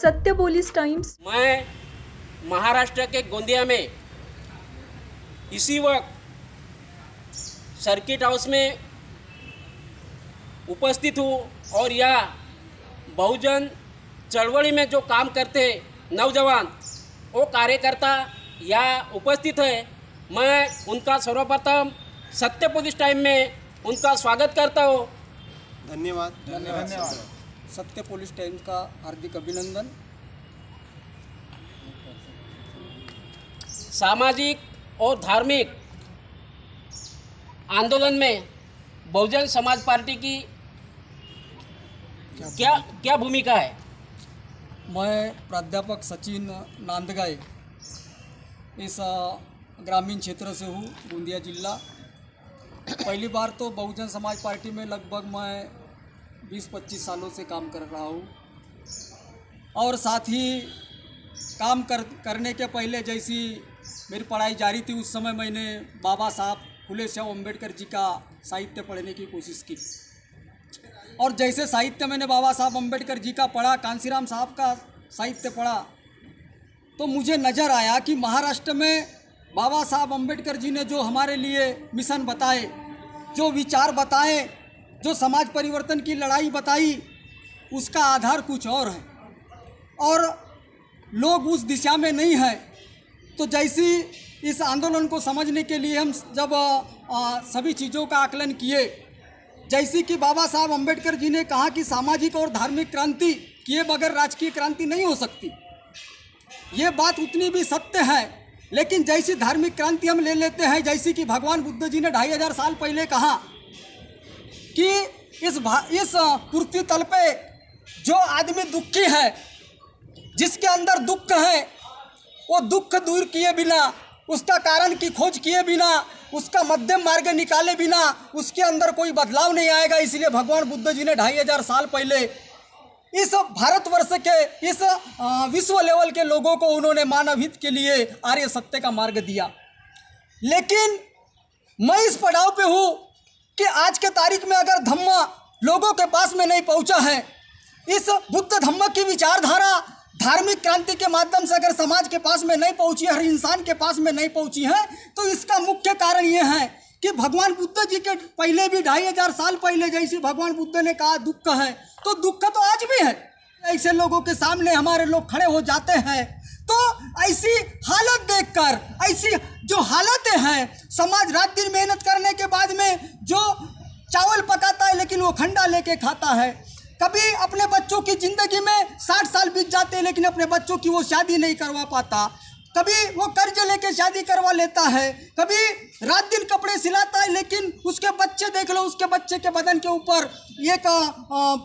सत्य police times. मैं महाराष्ट्र के गोंदिया में इसी वक्त सर्किट हाउस में उपस्थित हूँ और यह बहुजन चळवळी में जो काम करते नौजवान वो कार्यकर्ता यहाँ उपस्थित है। मैं उनका सर्वप्रथम सत्य पुलिस टाइम में उनका स्वागत करता हूँ। धन्यवाद। सत्य पुलिस टाइम्स का हार्दिक अभिनंदन। सामाजिक और धार्मिक आंदोलन में बहुजन समाज पार्टी की क्या भूमिका है? मैं प्राध्यापक सचिन नांदगाय इस ग्रामीण क्षेत्र से हूँ, गोंदिया जिला। पहली बार तो बहुजन समाज पार्टी में लगभग मैं 20-25 सालों से काम कर रहा हूँ और साथ ही काम करने के पहले जैसी मेरी पढ़ाई जारी थी उस समय मैंने बाबा साहब फुले शाह अम्बेडकर जी का साहित्य पढ़ने की कोशिश की और जैसे साहित्य मैंने बाबा साहब अम्बेडकर जी का पढ़ा, कांसीराम साहब का साहित्य पढ़ा, तो मुझे नज़र आया कि महाराष्ट्र में बाबा साहब अम्बेडकर जी ने जो हमारे लिए मिशन बताए, जो विचार बताए, जो समाज परिवर्तन की लड़ाई बताई, उसका आधार कुछ और है और लोग उस दिशा में नहीं हैं। तो जैसी इस आंदोलन को समझने के लिए हम जब सभी चीज़ों का आकलन किए, जैसी कि बाबा साहब अम्बेडकर जी ने कहा कि सामाजिक और धार्मिक क्रांति किए बगैर राजकीय क्रांति नहीं हो सकती, ये बात उतनी भी सत्य है। लेकिन जैसी धार्मिक क्रांति हम ले लेते हैं, जैसी कि भगवान बुद्ध जी ने 2500 साल पहले कहा कि इस पृथ्वी तल पे जो आदमी दुखी है, जिसके अंदर दुख है, वो दुख दूर किए बिना, उसका कारण की खोज किए बिना, उसका मध्यम मार्ग निकाले बिना उसके अंदर कोई बदलाव नहीं आएगा। इसलिए भगवान बुद्ध जी ने 2500 साल पहले इस भारतवर्ष के इस विश्व लेवल के लोगों को उन्होंने मानव हित के लिए आर्य सत्य का मार्ग दिया। लेकिन मैं इस पड़ाव पे हूँ कि आज के तारीख में अगर धम्म लोगों के पास में नहीं पहुँचा है, इस बुद्ध धम्म की विचारधारा धार्मिक क्रांति के माध्यम से अगर समाज के पास में नहीं पहुँची, हर इंसान के पास में नहीं पहुँची है, तो इसका मुख्य कारण ये है कि भगवान बुद्ध जी के पहले भी 2500 साल पहले जैसे भगवान बुद्ध ने कहा दुख है, तो दुख तो आज भी है। ऐसे लोगों के सामने हमारे लोग खड़े हो जाते हैं, तो ऐसी हालत देखकर, ऐसी जो हालतें हैं, समाज रात दिन मेहनत करने के बाद में जो चावल पकाता है लेकिन वो खंडा लेके खाता है, कभी अपने बच्चों की ज़िंदगी में 60 साल बीत जाते हैं लेकिन अपने बच्चों की वो शादी नहीं करवा पाता, कभी वो कर्ज लेके शादी करवा लेता है, कभी रात दिन कपड़े सिलाता है लेकिन उसके बच्चे देख लो, उसके बच्चे के बदन के ऊपर एक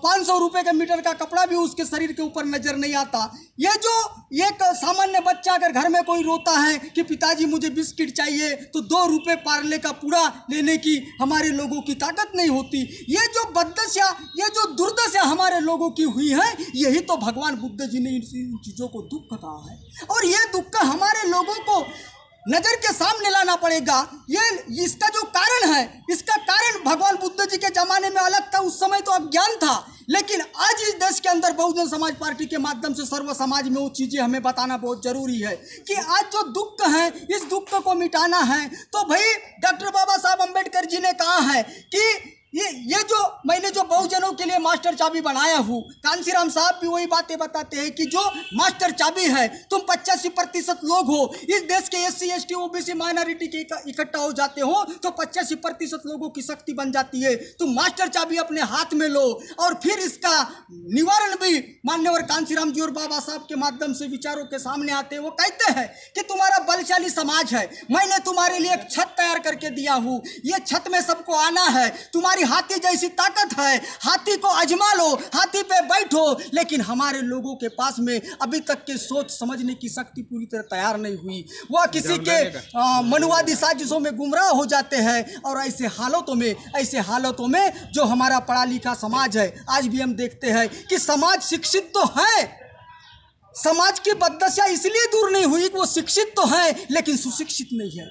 500 रुपये के मीटर का कपड़ा भी उसके शरीर के ऊपर नज़र नहीं आता। ये जो एक सामान्य बच्चा अगर घर में कोई रोता है कि पिताजी मुझे बिस्किट चाहिए, तो 2 रुपये पार्ले का पूड़ा लेने की हमारे लोगों की ताकत नहीं होती। ये जो बददशा, ये जो दुर्दशा हमारे लोगों की हुई है, यही तो भगवान बुद्ध जी ने इन चीज़ों को दुख कहा है और ये दुख हमारे लोगों को नज़र के सामने लाना पड़ेगा। ये इसका जो कारण है, इसका कारण भगवान बुद्ध जी के ज़माने में अलग था, उस समय तो अज्ञान था, लेकिन आज इस देश के अंदर बहुजन समाज पार्टी के माध्यम से सर्व समाज में वो चीज़ें हमें बताना बहुत ज़रूरी है कि आज जो दुख है, इस दुख को मिटाना है। तो भाई डॉक्टर बाबा साहब अम्बेडकर जी ने कहा है कि ये जो मैंने जो बहुजनों के लिए मास्टर चाबी बनाया हूँ, कांसीराम साहब भी वही बातें बताते हैं कि जो मास्टर चाबी है, तुम 85% लोग हो, इस देश के SC ST OBC माइनॉरिटी के इकट्ठा हो जाते हो तो 85% लोगों की शक्ति बन जाती है। तुम मास्टर चाबी अपने हाथ में लो और फिर इसका निवारण भी मान्यवर कांसीराम जी और बाबा साहब के माध्यम से विचारों के सामने आते हैं। वो कहते हैं कि तुम्हारा बलशाली समाज है, मैंने तुम्हारे लिए एक छत तैयार करके दिया हूँ, ये छत में सबको आना है, तुम्हारी हाथी जैसी ताकत है, हाथी को आजमा लो, हाथी पे बैठो। लेकिन हमारे लोगों के पास में अभी तक के सोच समझने की शक्ति पूरी तरह तैयार नहीं हुई, वह किसी के मनुवादी साजिशों में गुमराह हो जाते हैं। और ऐसे हालतों में जो हमारा पढ़ा लिखा समाज है, आज भी हम देखते हैं कि समाज शिक्षित तो है, समाज की बददशा इसलिए दूर नहीं हुई कि वो शिक्षित तो है लेकिन सुशिक्षित नहीं है।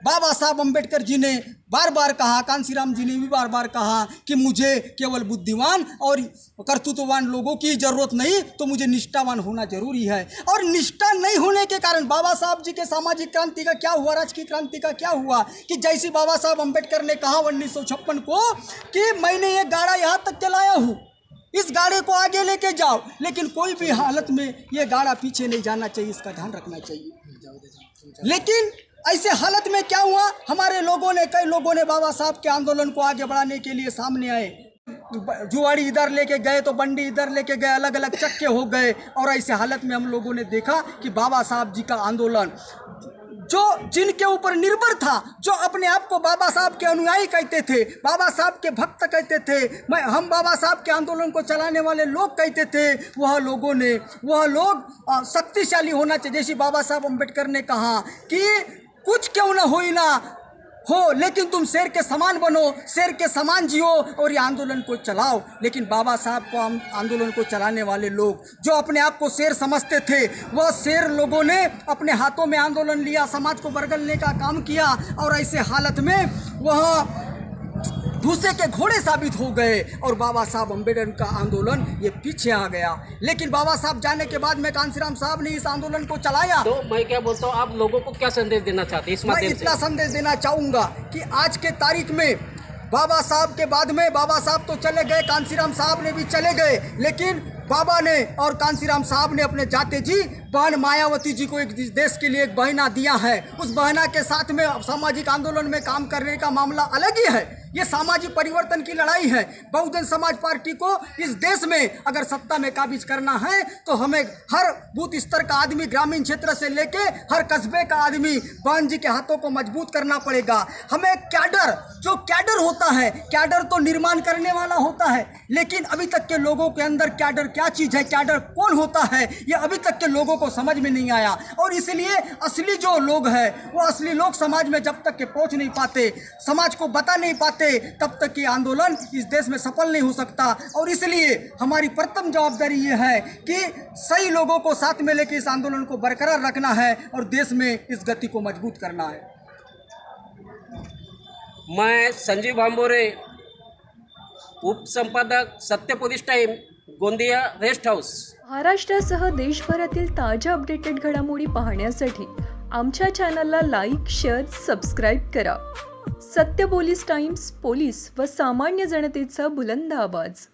बाबा साहब अम्बेडकर जी ने बार बार कहा, कांसीराम जी ने भी बार बार कहा कि मुझे केवल बुद्धिमान और कर्तृत्ववान लोगों की ज़रूरत नहीं, तो मुझे निष्ठावान होना जरूरी है। और निष्ठा नहीं होने के कारण बाबा साहब जी के सामाजिक क्रांति का क्या हुआ, राजकीय क्रांति का क्या हुआ कि जैसे बाबा साहब अम्बेडकर ने कहा 1956 को कि मैंने ये गाड़ा यहाँ तक चलाया हूँ, इस गाड़े को आगे लेके जाओ, लेकिन कोई भी हालत में ये गाड़ा पीछे नहीं जाना चाहिए, इसका ध्यान रखना चाहिए। लेकिन ऐसे हालत में क्या हुआ, हमारे लोगों ने, कई लोगों ने बाबा साहब के आंदोलन को आगे बढ़ाने के लिए सामने आए। जुआड़ी इधर लेके गए तो बंडी इधर लेके गए, अलग अलग चक्के हो गए। और ऐसे हालत में हम लोगों ने देखा कि बाबा साहब जी का आंदोलन जो जिनके ऊपर निर्भर था, जो अपने आप को बाबा साहब के अनुयायी कहते थे, बाबा साहब के भक्त कहते थे, हम बाबा साहब के आंदोलन को चलाने वाले लोग कहते थे, वह लोग शक्तिशाली होना चाहिए। जैसे बाबा साहब अम्बेडकर ने कहा कि कुछ क्यों ना हो, लेकिन तुम शेर के समान बनो, शेर के समान जियो और ये आंदोलन को चलाओ। लेकिन बाबा साहब को आंदोलन को चलाने वाले लोग जो अपने आप को शेर समझते थे, वह शेर लोगों ने अपने हाथों में आंदोलन लिया, समाज को बरगलने का काम किया और ऐसे हालत में वह भूसे के घोड़े साबित हो गए और बाबा साहब अम्बेडकर का आंदोलन ये पीछे आ गया। लेकिन बाबा साहब जाने के बाद में कांसीराम साहब ने इस आंदोलन को चलाया। तो मैं क्या बोलता हूँ, आप लोगों को क्या संदेश देना चाहते हैं इस माध्यम से? मैं इतना संदेश देना चाहूँगा कि आज के तारीख में बाबा साहब के बाद में, बाबा साहब तो चले गए, कांसीराम साहब ने भी चले गए, लेकिन बाबा ने और कांसीराम साहब ने अपने जाते जी बहन मायावती जी को एक देश के लिए एक बहना दिया है। उस बहना के साथ में सामाजिक आंदोलन में काम करने का मामला अलग ही है। ये सामाजिक परिवर्तन की लड़ाई है। बहुजन समाज पार्टी को इस देश में अगर सत्ता में काबिज करना है तो हमें हर बूथ स्तर का आदमी, ग्रामीण क्षेत्र से लेके हर कस्बे का आदमी बहन जी के हाथों को मजबूत करना पड़ेगा। हमें कैडर, जो कैडर होता है, कैडर तो निर्माण करने वाला होता है, लेकिन अभी तक के लोगों के अंदर कैडर क्या चीज़ है, कैडर कौन होता है, ये अभी तक के लोगों को समझ में नहीं आया। और इसलिए असली जो लोग हैं, वो असली लोग समाज में जब तक के पहुंच नहीं पाते, समाज को बता नहीं पाते, तब तक ये आंदोलन इस देश में सफल नहीं हो सकता। और इसलिए हमारी प्रथम जवाबदारी ये है कि सही लोगों को साथ में लेकर इस आंदोलन को बरकरार रखना है और देश में इस गति को मजबूत करना है। मैं संजीव भांबोरे, उप संपादक सत्य police time, Gondia rest house. महाराष्ट्रासह देशभरातील ताज्या अपडेटेड घडामोडी पाहण्यासाठी आमच्या चॅनलला लाईक, शेअर, सबस्क्राईब करा। सत्य पोलीस टाइम्स, पोलीस व सामान्य जनतेचा बुलंद आवाज।